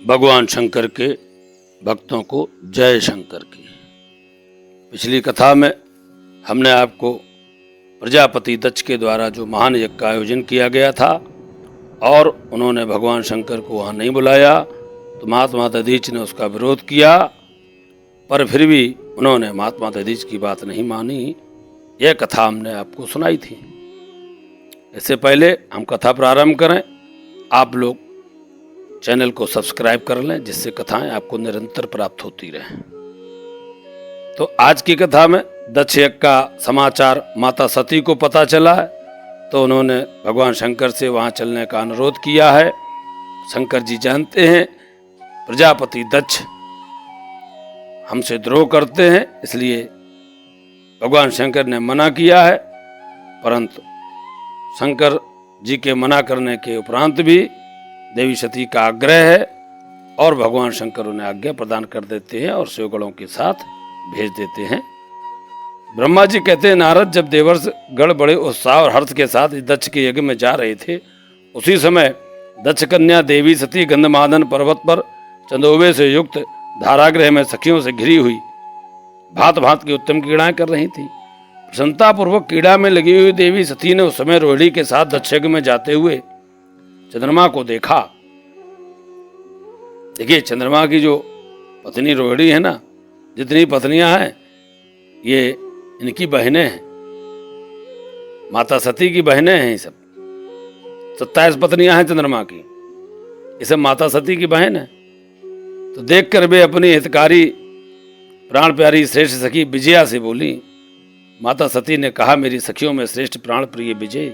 भगवान शंकर के भक्तों को जय शंकर की। पिछली कथा में हमने आपको प्रजापति दक्ष के द्वारा जो महान यज्ञ का आयोजन किया गया था और उन्होंने भगवान शंकर को वहाँ नहीं बुलाया तो महात्मा दधीच ने उसका विरोध किया, पर फिर भी उन्होंने महात्मा दधीच की बात नहीं मानी। यह कथा हमने आपको सुनाई थी। इससे पहले हम कथा प्रारंभ करें, आप लोग चैनल को सब्सक्राइब कर लें जिससे कथाएं आपको निरंतर प्राप्त होती रहें। तो आज की कथा में दक्ष यज्ञ का समाचार माता सती को पता चला है, तो उन्होंने भगवान शंकर से वहां चलने का अनुरोध किया है। शंकर जी जानते हैं प्रजापति दक्ष हमसे द्रोह करते हैं, इसलिए भगवान शंकर ने मना किया है। परंतु शंकर जी के मना करने के उपरांत भी देवी सती का आग्रह है और भगवान शंकर उन्हें आज्ञा प्रदान कर देते हैं और शिवगणों के साथ भेज देते हैं। ब्रह्मा जी कहते हैं, नारद जब देवर्ष गण बड़े उत्साह और हर्ष के साथ दक्ष के यज्ञ में जा रहे थे, उसी समय दक्ष कन्या देवी सती गंधमादन पर्वत पर चंदोबे से युक्त धारागृह में सखियों से घिरी हुई भांत भांत की उत्तम क्रीड़ाएं कर रही थी। प्रसन्नतापूर्वक क्रीड़ा में लगी हुई देवी सती ने उस समय रोहिणी के साथ दक्ष यज्ञ में जाते हुए चंद्रमा को देखा। देखिए, चंद्रमा की जो पत्नी रोहिणी है ना, जितनी पत्नियां हैं ये इनकी बहनें हैं, माता सती की बहनें हैं। ये सब 27 पत्नियां हैं चंद्रमा की, ये सब माता सती की बहन है। तो देखकर वे अपनी हितकारी प्राण प्यारी श्रेष्ठ सखी विजया से बोली। माता सती ने कहा, मेरी सखियों में श्रेष्ठ प्राण प्रिय विजय,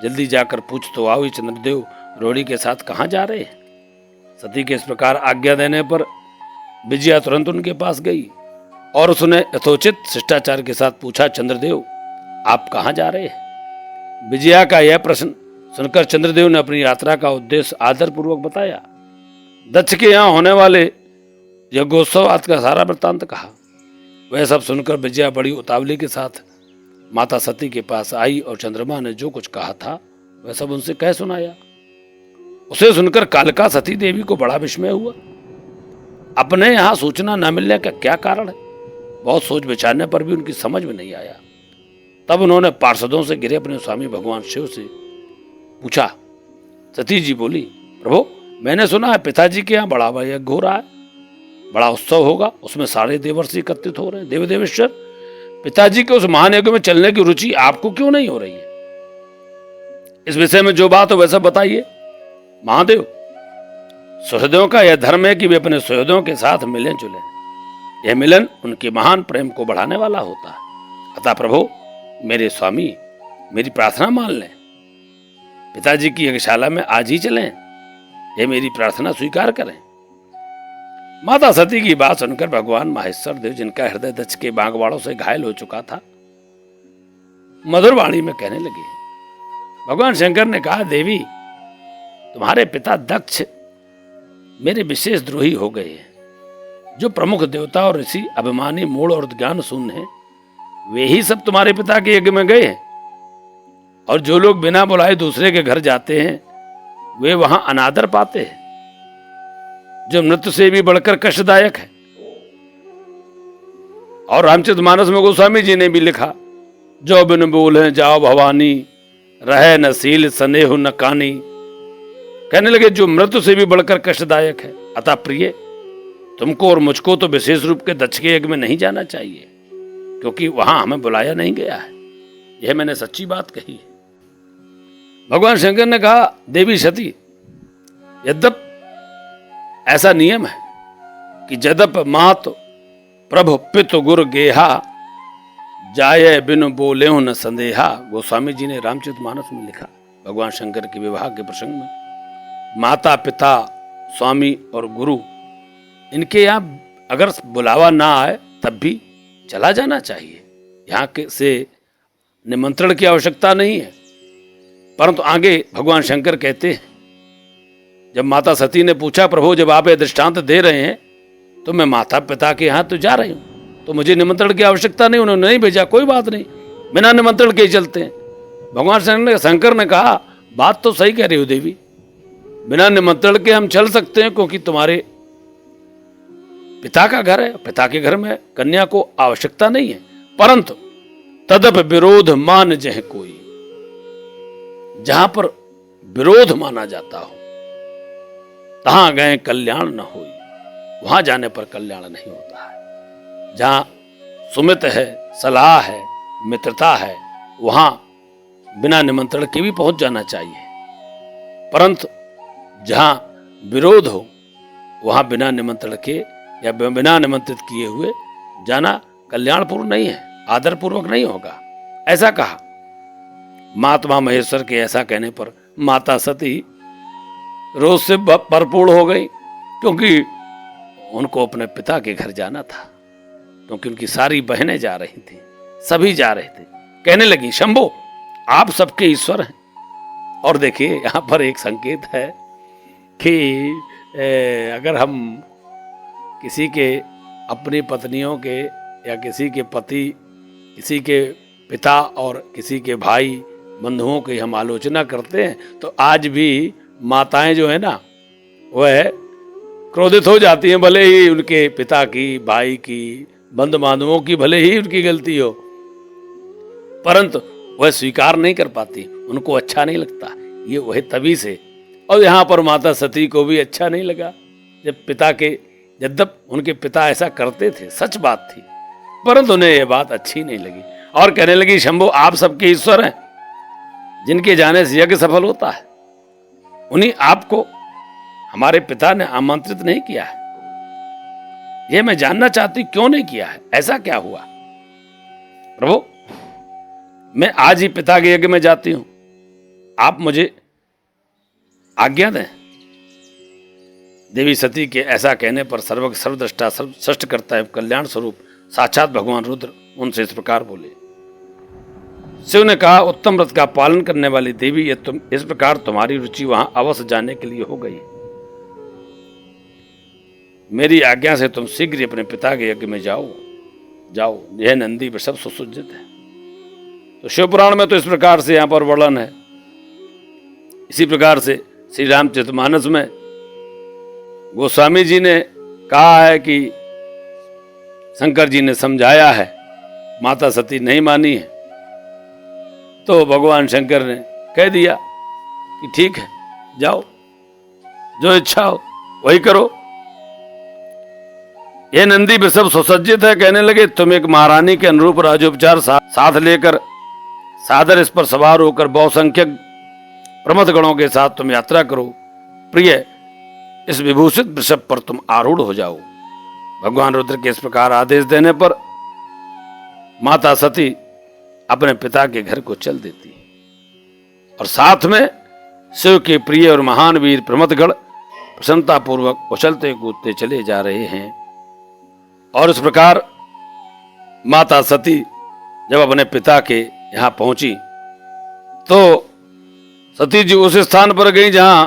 जल्दी जाकर पूछ तो आओ, चंद्रदेव रोहिणी के साथ कहाँ जा रहे हैं। सती के इस प्रकार आज्ञा देने पर विजया तुरंत उनके पास गई और उसने यथोचित शिष्टाचार के साथ पूछा, चंद्रदेव आप कहाँ जा रहे हैं। विजया का यह प्रश्न सुनकर चंद्रदेव ने अपनी यात्रा का उद्देश्य आदरपूर्वक बताया। दक्ष के यहाँ होने वाले यज्ञोत्सव आज का सारा वृत्तांत कहा। वह सब सुनकर विजया बड़ी उतावली के साथ माता सती के पास आई और चंद्रमा ने जो कुछ कहा था वह सब उनसे कह सुनाया। उसे सुनकर कालिका सती देवी को बड़ा विस्मय हुआ। अपने यहाँ सूचना न मिलने का क्या कारण है, बहुत सोच विचारने पर भी उनकी समझ में नहीं आया। तब उन्होंने पार्षदों से घिरे अपने स्वामी भगवान शिव से पूछा। सती जी बोली, प्रभु मैंने सुना है पिताजी के यहाँ बड़ा यज्ञ हो रहा है, बड़ा उत्सव होगा, उसमें सारे देवर्षि एकत्रित हो रहे हैं। देव देवेश्वर, पिताजी के उस महान यज्ञ में चलने की रुचि आपको क्यों नहीं हो रही है? इस विषय में जो बात हो वैसा बताइए। महादेव, सुहृदों का यह धर्म है कि वे अपने सुहृदों के साथ मिलें जुलें। यह मिलन उनके महान प्रेम को बढ़ाने वाला होता है। अतः प्रभु मेरे स्वामी मेरी प्रार्थना मान लें, पिताजी की यज्ञशाला में आज ही चलें, यह मेरी प्रार्थना स्वीकार करें। माता सती की बात सुनकर भगवान माहेश्वर देव, जिनका हृदय दक्ष के बागवाड़ों से घायल हो चुका था, मधुर वाणी में कहने लगे। भगवान शंकर ने कहा, देवी तुम्हारे पिता दक्ष मेरे विशेष द्रोही हो गए हैं। जो प्रमुख देवता और ऋषि अभिमानी, मूढ़ और ज्ञान शून्य हैं, वे ही सब तुम्हारे पिता के यज्ञ में गए हैं। और जो लोग बिना बुलाए दूसरे के घर जाते हैं वे वहां अनादर पाते हैं, जो मृत्यु से भी बढ़कर कष्टदायक है। और रामचरितमानस में गोस्वामी जी ने भी लिखा, जो बिन बोले जाओ भवानी, रहे न सील स्नेह न कानी। कहने लगे, जो मृत्यु से भी बढ़कर कष्टदायक है। अतः प्रिय, तुमको और मुझको तो विशेष रूप के दक्ष के यज्ञ में नहीं जाना चाहिए, क्योंकि वहां हमें बुलाया नहीं गया है। यह मैंने सच्ची बात कही है। भगवान शंकर ने कहा, देवी सती, यद्यप ऐसा नियम है कि जदप मात प्रभु पितु गुरु गेहा, जाये बिनु बोले न संदेहा। गोस्वामी जी ने रामचरितमानस में लिखा, भगवान शंकर के विवाह के प्रसंग में माता पिता स्वामी और गुरु, इनके यहाँ अगर बुलावा ना आए तब भी चला जाना चाहिए। यहाँ के से निमंत्रण की आवश्यकता नहीं है। परंतु आगे भगवान शंकर कहते हैं, जब माता सती ने पूछा, प्रभु जब आप ये दृष्टांत दे रहे हैं तो मैं माता पिता के यहाँ तो जा रही हूँ, तो मुझे निमंत्रण की आवश्यकता नहीं, उन्होंने नहीं भेजा, कोई बात नहीं, बिना निमंत्रण के ही चलते हैं। भगवान शंकर ने कहा, बात तो सही कह रही हो देवी, बिना निमंत्रण के हम चल सकते हैं, क्योंकि तुम्हारे पिता का घर है, पिता के घर में कन्या को आवश्यकता नहीं है। परंतु तदप विरोध मान जह कोई, जहां पर विरोध माना जाता हो तहां गए कल्याण न होई, वहां जाने पर कल्याण नहीं होता है। जहां सुमित है, सलाह है, मित्रता है, वहां बिना निमंत्रण के भी पहुंच जाना चाहिए। परंतु जहां विरोध हो वहां बिना निमंत्रण के या बिना निमंत्रित किए हुए जाना कल्याणपूर्ण नहीं है, आदरपूर्वक नहीं होगा, ऐसा कहा। महात्मा महेश्वर के ऐसा कहने पर माता सती रोष से भरपूर हो गई, क्योंकि उनको अपने पिता के घर जाना था, क्योंकि उनकी सारी बहनें जा रही थी, सभी जा रहे थे। कहने लगी, शंभो आप सबके ईश्वर हैं। और देखिए यहां पर एक संकेत है कि अगर हम किसी के अपनी पत्नियों के या किसी के पति, किसी के पिता और किसी के भाई बंधुओं की हम आलोचना करते हैं, तो आज भी माताएं जो है ना, वह क्रोधित हो जाती हैं, भले ही उनके पिता की, भाई की, बंधु बांधवों की भले ही उनकी गलती हो, परंतु वह स्वीकार नहीं कर पाती, उनको अच्छा नहीं लगता। ये वही तभी से, और यहाँ पर माता सती को भी अच्छा नहीं लगा जब पिता के, जब उनके पिता ऐसा करते थे, सच बात थी, परंतु उन्हें यह बात अच्छी नहीं लगी और कहने लगी, शंभो आप सबके ईश्वर हैं, जिनके जाने से यज्ञ सफल होता है, उन्हीं आपको हमारे पिता ने आमंत्रित नहीं किया है। यह मैं जानना चाहती क्यों नहीं किया है, ऐसा क्या हुआ? प्रभु मैं आज ही पिता के यज्ञ में जाती हूं, आप मुझे आज्ञा दें। देवी सती के ऐसा कहने पर सर्वज्ञ सर्वद्रष्टा सर्वश्रेष्ठ करता है कल्याण स्वरूप साक्षात भगवान रुद्र उनसे इस प्रकार बोले। शिव ने कहा, उत्तम व्रत का पालन करने वाली देवी, ये तुम इस प्रकार तुम्हारी रुचि वहां अवश्य जाने के लिए हो गई। मेरी आज्ञा से तुम शीघ्र ही अपने पिता के यज्ञ में जाओ। यह नंदी वृषभ सुसज्जित है। तो शिव पुराण में तो इस प्रकार से यहां पर वर्णन है। इसी प्रकार से श्री रामचरितमानस में गोस्वामी जी ने कहा है कि शंकर जी ने समझाया है, माता सती नहीं मानी है, तो भगवान शंकर ने कह दिया कि ठीक है, जाओ, जो इच्छा हो वही करो। ये नंदी वृषभ सुसज्जित है। कहने लगे, तुम एक महारानी के अनुरूप राजोपचार साथ लेकर सादर इस पर सवार होकर बहुसंख्यक प्रमथ गणों के साथ तुम यात्रा करो। प्रिय, इस विभूषित वृषभ पर तुम आरूढ़ हो जाओ। भगवान रुद्र के इस प्रकार आदेश देने पर माता सती अपने पिता के घर को चल देती और साथ में शिव के प्रिय और महान वीर प्रमथगण प्रसन्नता पूर्वक उछलते कूदते चले जा रहे हैं। और इस प्रकार माता सती जब अपने पिता के यहां पहुंची तो सती जी उस स्थान पर गई जहां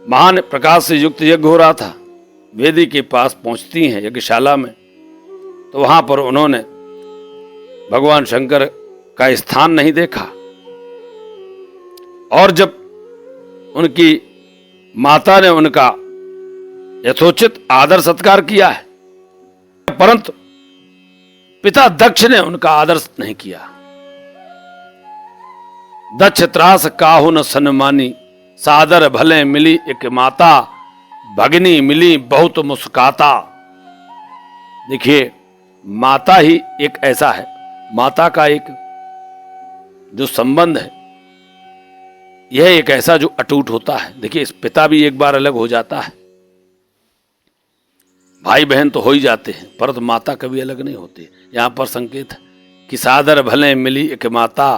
महान प्रकाश से युक्त यज्ञ हो रहा था। वेदी के पास पहुंचती हैं यज्ञशाला में, तो वहां पर उन्होंने भगवान शंकर का स्थान नहीं देखा। और जब उनकी माता ने उनका यथोचित आदर सत्कार किया है, परंतु पिता दक्ष ने उनका आदर नहीं किया। दक्ष त्रास काहू न सन्मानी, सादर भले मिली एक माता, भगनी मिली बहुत मुस्काता। देखिए, माता ही एक ऐसा है, माता का एक जो संबंध है, यह एक ऐसा जो अटूट होता है। देखिए, इस पिता भी एक बार अलग हो जाता है, भाई बहन तो हो ही जाते हैं, परंतु माता कभी अलग नहीं होती। यहां पर संकेत है कि सादर भले मिली एक माता,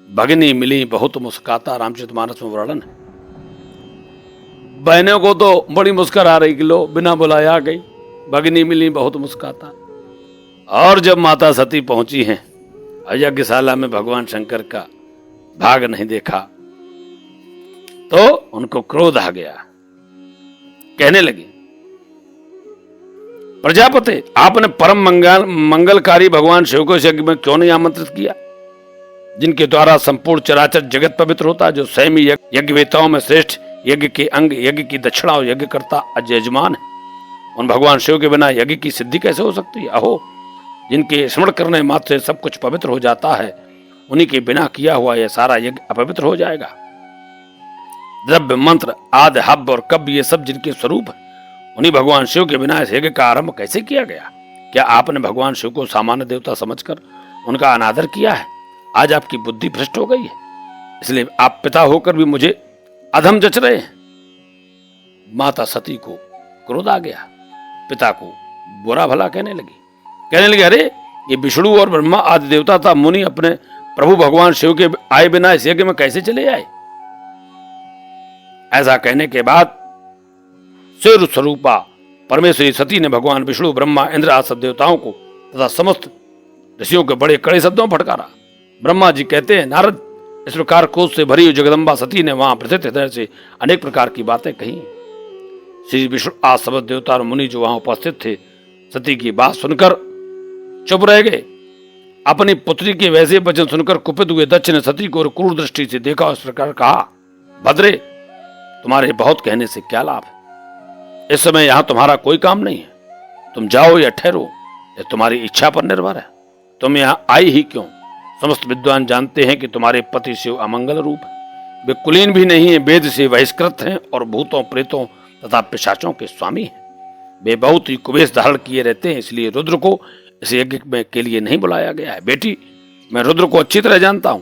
भगनी मिली बहुत मुस्काता। रामचरितमानस में वर्णन है। बहनों को तो बड़ी मुस्कुरा रही कि लो बिना बुलाए आ गई, भगनी मिली बहुत मुस्काता। और जब माता सती पहुंची हैं, यज्ञशाला में भगवान शंकर का भाग नहीं देखा तो उनको क्रोध आ गया। कहने लगी, प्रजापति आपने परम मंगलकारी भगवान शिव को इस यज्ञ में क्यों नहीं आमंत्रित किया, जिनके द्वारा संपूर्ण चराचर जगत पवित्र होता, जो स्वयं यज्ञवेताओं में श्रेष्ठ यज्ञ के अंग, यज्ञ की दक्षिणा और यज्ञकर्ता यजमान है। उन भगवान शिव के बिना यज्ञ की सिद्धि कैसे हो सकती है? अहो, जिनके स्मरण करने मात्र से सब कुछ पवित्र हो जाता है, उन्हीं के बिना किया हुआ यह सारा यज्ञ अपवित्र हो जाएगा। द्रव्य, मंत्र, आदि, हव्य और कब्य ये सब जिनके स्वरूप है, उन्हीं भगवान शिव के बिना इस यज्ञ का आरंभ कैसे किया गया? क्या आपने भगवान शिव को सामान्य देवता समझकर उनका अनादर किया है? आज आपकी बुद्धि भ्रष्ट हो गई है, इसलिए आप पिता होकर भी मुझे अधम जच रहे हैं। माता सती को क्रोध आ गया, पिता को बुरा भला कहने लगी, अरे ये विष्णु और ब्रह्मा आदि देवता था मुनि अपने प्रभु भगवान शिव के आए बिना इस यज्ञ में कैसे चले आए? ऐसा कहने के बाद शिव स्वरूपा परमेश्वरी सती ने भगवान विष्णु, ब्रह्मा, इंद्र आदि सब देवताओं को तथा समस्त ऋषियों के बड़े कड़े शब्दों में फटकारा। ब्रह्मा जी कहते हैं, नारद, इस प्रकार क्रोध से भरी जगदम्बा सती ने वहां प्रथित हृदय से अनेक प्रकार की बातें कही। श्री विष्णु आदि सब देवता और मुनि जो वहां उपस्थित थे, सती की बात सुनकर चुप रह गए। अपनी पुत्री के वैसे वचन सुनकर कुपित हुए दक्ष ने सती को क्रूर दृष्टि से देखा और इस प्रकार कहा, भद्रे, तुम्हारे बहुत कहने से क्या लाभ है? इस समय यहां तुम्हारा कोई काम नहीं है, तुम जाओ या ठहरो, यह तुम्हारी इच्छा पर निर्भर है। तुम यहां आई ही क्यों? समस्त विद्वान जानते हैं कि तुम्हारे पति शिव अमंगल रूप है, वे कुलीन भी नहीं है, वेद से बहिष्कृत हैं और भूतों, प्रेतों तथा पिशाचों के स्वामी हैं। वे बहुत ही कुवेश धारण किए रहते हैं, इसलिए रुद्र को इस यज्ञ में के लिए नहीं बुलाया गया है। बेटी, मैं रुद्र को अच्छी तरह जानता हूं,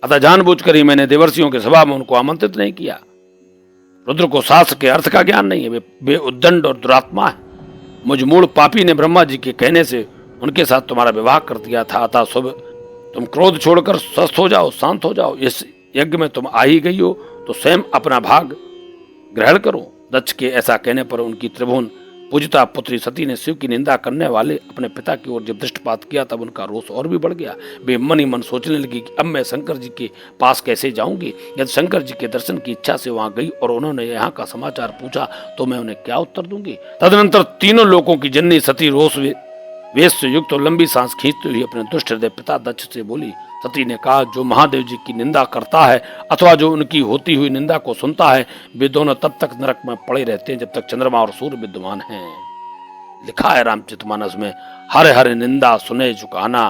अतः जानबूझकर ही मैंने देवर्षियों के सभा में उनको आमंत्रित नहीं किया। रुद्र को शास्त्र के अर्थ का ज्ञान नहीं है, वे उद्दंड और दुरात्मा है। मुझ मूल पापी ने ब्रह्मा जी के कहने से उनके साथ तुम्हारा विवाह कर दिया था, अतः शुभ तुम क्रोध छोड़कर स्वस्थ हो जाओ, शांत हो जाओ। इस यज्ञ में तुम आ ही गई हो तो स्वयं अपना भाग ग्रहण करो। दक्ष के ऐसा कहने पर उनकी त्रिभुवन पूजिता पुत्री सती ने शिव की निंदा करने वाले अपने पिता की ओर जब दृष्टिपात किया, तब उनका रोष और भी बढ़ गया। वे मन ही मन सोचने लगी कि अब मैं शंकर जी के पास कैसे जाऊंगी? यदि शंकर जी के दर्शन की इच्छा से वहां गई और उन्होंने यहाँ का समाचार पूछा तो मैं उन्हें क्या उत्तर दूंगी? तदनंतर तीनों लोगों की जननी सती रोष वेश से युक्त और लंबी सांस खींचते हुए अपने दुष्ट हृदय पिता दक्ष से बोली। सती ने कहा, जो महादेव जी की निंदा करता है अथवा जो उनकी होती हुई निंदा को सुनता है, वे दोनों तब तक नरक में पड़े रहते हैं जब तक चंद्रमा और सूर्य विद्यमान हैं। लिखा है रामचरितमानस में, हरे हरे निंदा सुने झुकाना,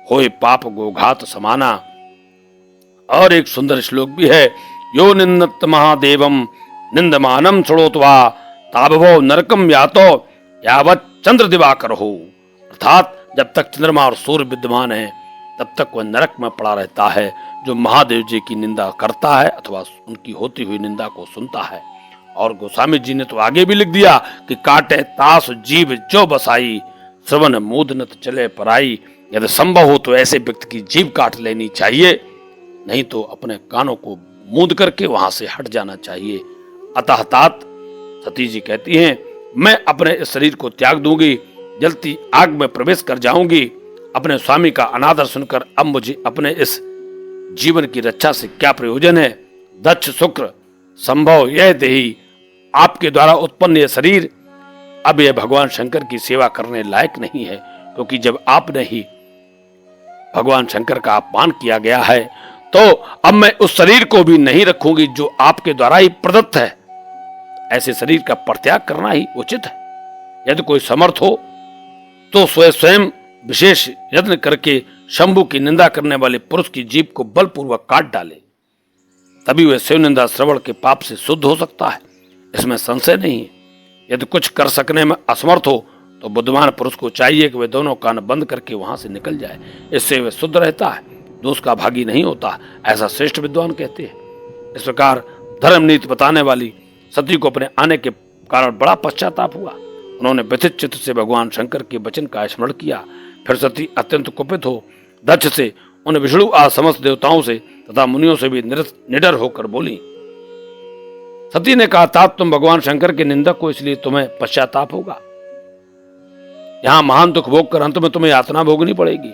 होए पाप गोघात समाना। और एक सुंदर श्लोक भी है, यो निंदत महादेवम निंदमानम छोड़ोत्वा ताभवो नरकम यातो यावत चंद्र दिवाकर हो। अर्थात जब तक चंद्रमा और सूर्य विद्यमान है तब तक वह नरक में पड़ा रहता है। जो महादेव जी की निंदा करता है अथवा उनकी होती हुई निंदा को सुनता है। और गोस्वामी जी ने तो आगे भी लिख दिया कि काटे तास जीव जो बसाई, श्रवण मूदनत चले पराई। यदि संभव हो तो ऐसे व्यक्ति की जीभ काट लेनी चाहिए, नहीं तो अपने कानों को मूंद करके वहां से हट जाना चाहिए। अतः तात सती जी कहती हैं, मैं अपने इस शरीर को त्याग दूंगी, जलती आग में प्रवेश कर जाऊंगी। अपने स्वामी का अनादर सुनकर अब मुझे अपने इस जीवन की रक्षा से क्या प्रयोजन है? दक्ष शुक्र, संभव यह देही, आपके द्वारा उत्पन्न यह शरीर अब यह भगवान शंकर की सेवा करने लायक नहीं है, क्योंकि जब आपने ही भगवान शंकर का अपमान किया गया है तो अब मैं उस शरीर को भी नहीं रखूंगी जो आपके द्वारा ही प्रदत्त है। ऐसे शरीर का परित्याग करना ही उचित है। यदि कोई समर्थ हो तो स्वयं विशेष यत्न करके शंभु की निंदा करने वाले पुरुष की जीभ को बलपूर्वक काट डाले, तभी वह शिव निंदा श्रवण के पाप से शुद्ध हो सकता है, इसमें संशय नहीं है। यदि कुछ कर सकने में असमर्थ हो तो बुद्धिमान पुरुष को चाहिए कि वह दोनों कान बंद करके वहां से निकल जाए, इससे वह शुद्ध रहता है, दोष का भागी नहीं होता, ऐसा श्रेष्ठ विद्वान कहते हैं। इस प्रकार धर्म नीति बताने वाली सती को अपने आने के कारण बड़ा पश्चाताप हुआ। उन्होंने व्यथित चित्त से भगवान शंकर के वचन का स्मरण किया। फिर सती अत्यंत कुपित हो दक्ष से, उन विष्णु आदि समस्त देवताओं से तथा मुनियों से भी निडर होकर बोली। सती ने कहा, तात तुम भगवान शंकर के निंदक को, इसलिए तुम्हें पश्चाताप होगा। यहाँ महान दुख भोग कर अंत में तुम्हें यातना भोगनी पड़ेगी।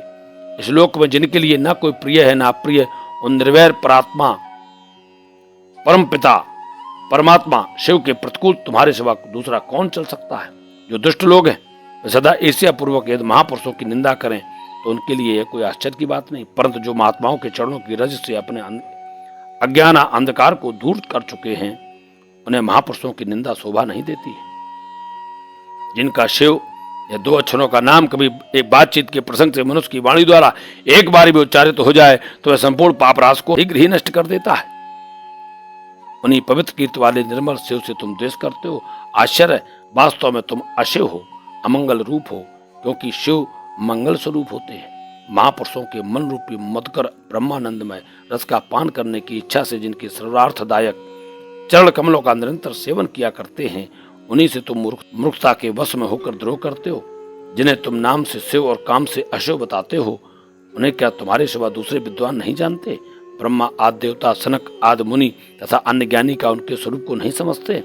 इस लोक में जिनके लिए न कोई प्रिय है न अप्रिय, उन निर्वैर परात्मा परम पिता परमात्मा शिव के प्रतिकूल तुम्हारे सिवा दूसरा कौन चल सकता है? जो दुष्ट लोग हैं वे सदा ईर्ष्या पूर्वक यदि महापुरुषों की निंदा करें तो उनके लिए यह कोई आश्चर्य की बात नहीं, परंतु जो महात्माओं के चरणों की रज से अपने अज्ञान अंधकार को दूर कर चुके हैं उन्हें महापुरुषों की निंदा शोभा नहीं देती है। जिनका शिव या दो अक्षरों का नाम कभी एक बातचीत के प्रसंग से मनुष्य की वाणी द्वारा एक बार भी उच्चारित हो जाए तो वह संपूर्ण पाप रास को शीघ्र ही नष्ट कर देता है। उन्हीं पवित्र कीर्ति वाले निर्मल शिव से तुम द्वेष करते हो। आश्चर्य, वास्तव में तुम अशिव हो, अमंगल रूप हो, क्योंकि शिव मंगल स्वरूप होते हैं। महापुरुषों के मन रूपी मधुकर ब्रह्मानंदमय रस का पान करने की इच्छा से जिनके सर्वार्थदायक चरण कमलों का निरंतर सेवन किया करते हैं, उन्हीं से तुम मूर्खता के वश में होकर द्रोह करते हो। जिन्हें तुम नाम से शिव और काम से अशिव बताते हो, उन्हें क्या तुम्हारे सिवा दूसरे विद्वान नहीं जानते? ब्रह्मा आदि देवता, सनक आदि मुनि तथा अन्य ज्ञानी का उनके स्वरूप को नहीं समझते?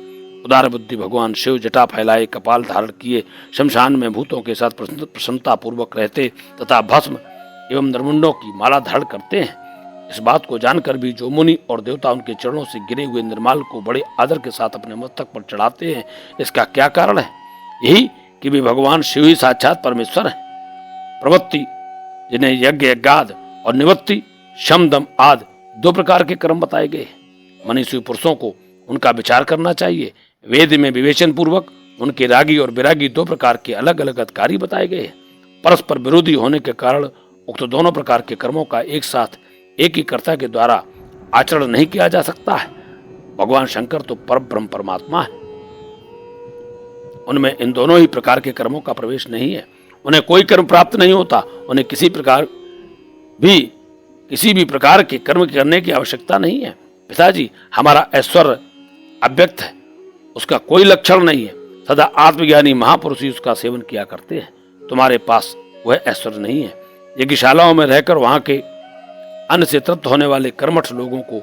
उदार बुद्धि भगवान शिव जटा फैलाए, कपाल धारण किए, शमशान में भूतों के साथ प्रसन्नता पूर्वक रहते तथा भस्म एवं निर्मुंडों की माला धारण करते हैं। इस बात को जानकर भी जो मुनि और देवता उनके चरणों से गिरे हुए निर्माल को बड़े आदर के साथ अपने मस्तक पर चढ़ाते हैं, इसका क्या कारण है? यही कि वे भगवान शिव ही साक्षात परमेश्वर हैं। प्रवृत्ति, जिन्हें यज्ञ यज्ञाद, और निवृत्ति शम दम आदि दो प्रकार के कर्म बताए गए। मनीषी पुरुषों को उनका विचार करना चाहिए। वेद में विवेचन पूर्वक उनके रागी और विरागी दो प्रकार के अलग अलग अधिकारी बताए गए हैं। परस्पर विरोधी होने के कारण उक्त दोनों प्रकार के कर्मों का एक साथ एक ही कर्ता के द्वारा आचरण नहीं किया जा सकता है। भगवान शंकर तो परब्रह्म परमात्मा है, उनमें इन दोनों ही प्रकार के कर्मों का प्रवेश नहीं है। उन्हें कोई कर्म प्राप्त नहीं होता। उन्हें किसी भी प्रकार के कर्म करने की आवश्यकता नहीं है। पिताजी, हमारा ऐश्वर्य अव्यक्त है, उसका कोई लक्षण नहीं है। सदा आत्मज्ञानी महापुरुष ही उसका सेवन किया करते हैं। तुम्हारे पास वह ऐश्वर्य नहीं है। यज्ञशालाओं में रहकर वहां के अन्न से तृप्त होने वाले कर्मठ लोगों को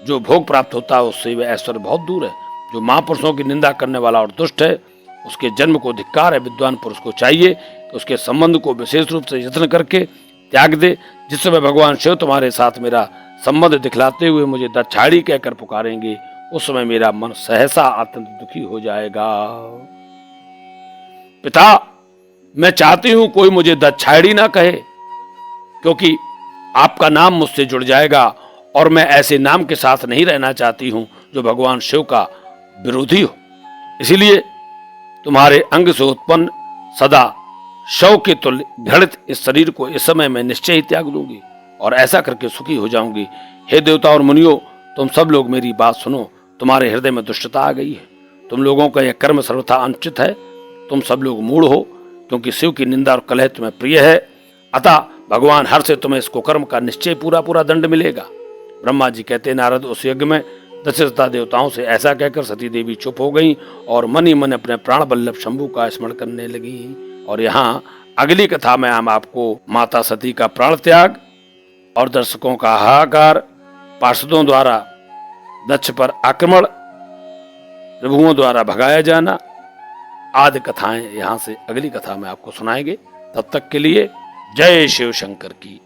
जो भोग प्राप्त होता है, उससे वह ऐश्वर्य बहुत दूर है। जो महापुरुषों की निंदा करने वाला और दुष्ट है, उसके जन्म को धिक्कार है। विद्वान पुरुष को चाहिए कि उसके संबंध को विशेष रूप से यत्न करके त्याग दे। जिस समय भगवान शिव तुम्हारे साथ मेरा संबंध दिखलाते हुए मुझे दक्षाड़ी कहकर पुकारेंगे, उस समय मेरा मन सहसा अत्यंत दुखी हो जाएगा। पिता, मैं चाहती हूं कोई मुझे दक्षाड़ी ना कहे, क्योंकि आपका नाम मुझसे जुड़ जाएगा और मैं ऐसे नाम के साथ नहीं रहना चाहती हूं जो भगवान शिव का विरोधी हो। इसीलिए तुम्हारे अंग से उत्पन्न सदा शव के तुल्य घृणित इस शरीर को इस समय मैं निश्चय ही त्याग दूंगी और ऐसा करके सुखी हो जाऊंगी। हे देवता और मुनियों, तुम सब लोग मेरी बात सुनो। तुम्हारे हृदय में दुष्टता आ गई है। तुम लोगों का यह कर्म सर्वथा अनुचित है। तुम सब लोग मूढ़ हो, क्योंकि शिव की निंदा और कलह तुम्हें प्रिय है। अतः भगवान हर से तुम्हें इस कुकर्म का निश्चय पूरा दंड मिलेगा। ब्रह्मा जी कहते, नारद उस यज्ञ में दशरथा देवताओं से ऐसा कहकर सती देवी चुप हो गई और मन ही मन अपने प्राण बल्लभ शंभु का स्मरण करने लगी। और यहाँ अगली कथा में हम आपको माता सती का प्राण त्याग और दर्शकों का हाहाकार, पार्षदों द्वारा दक्ष पर आक्रमण, प्रभुओं द्वारा भगाया जाना आदि कथाएं यहाँ से अगली कथा में आपको सुनाएंगे। तब तक के लिए जय शिव शंकर की।